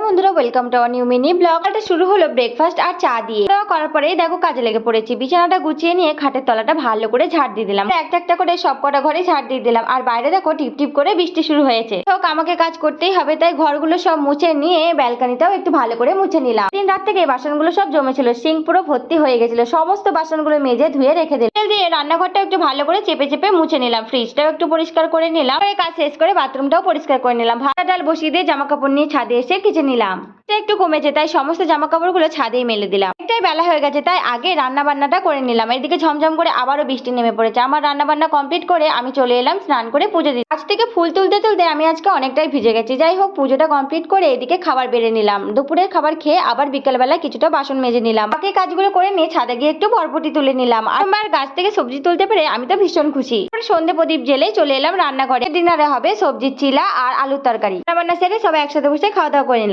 বন্ধুরা, welcome to our new mini blog. এটা শুরু হলো ব্রেকফাস্ট আর চা দিয়ে। করার পরেই দেখো কাজে লেগে পড়েছি। বিছানাটা গুছিয়ে নিয়ে খাটের তলাটা ভালো করে ঝাড় দিয়ে দিলাম। একটা একটা করে সব কটা ঘরে ঝাড় দিয়ে দিলাম। আর বাইরে দেখো টিপ টিপ করে বৃষ্টি শুরু হয়েছে। হোক, আমাকে কাজ করতেই হবে, তাই ঘরগুলো সব মুছে নিয়ে ব্যালকনিটাও একটু ভালো করে মুছে নিলাম। দিন রাত থেকে বাসনগুলো সব জমেছিল, সিঙ্ক পুরো ভর্তি হয়ে গেছিল। সমস্ত বাসনগুলো মেজে ধুয়ে রেখে দিলাম। তেল দিয়ে রান্নাঘরটা একটু ভালো করে চেপে চেপে মুছে নিলাম। ফ্রিজটাও একটু পরিষ্কার করে নিলাম। কাজ শেষ করে বাথরুমটাও পরিষ্কার করে নিলাম। ভাত ডাল বসিয়ে দিয়ে জামা কাপড় নিয়ে ছাদে এসে কেচে নিলাম। একটু কমেছে, তাই সমস্ত জামা কাপড়গুলো ছাদেই মেলে দিলাম। একটাই বেলা হয়ে গেছে, তাই আগে রান্না বান্নাটা করে নিলাম। এদিকে ঝমঝম করে আবারও বৃষ্টি নেমে পড়েছে। আমার রান্না বান্না কমপ্লিট করে আমি চলে এলাম স্নান করে পুজো দিতে। আজ থেকে ফুল তুলতে তুলতে আমি আজকে অনেকটাই ভিজে গেছি। যাই হোক, পুজোটা কমপ্লিট করে এদিকে খাবার বেড়ে নিলাম। দুপুরের খাবার খেয়ে আবার বিকেলবেলা কিছুটা বাসন মেজে নিলাম। বাকি কাজগুলো করে নিয়ে ছাদে গিয়ে একটু বরবটি তুলে নিলাম। আর গাছ থেকে সবজি তুলতে পেরে আমি তো ভীষণ খুশি। সন্ধে প্রদীপ জেলে চলে এলাম রান্নাঘরে। ডিনারে হবে সবজির চিলা আর আলুর তরকারি। রান্না বান্না সেরে সবাই একসাথে বসে খাওয়া দাওয়া করে নিলাম।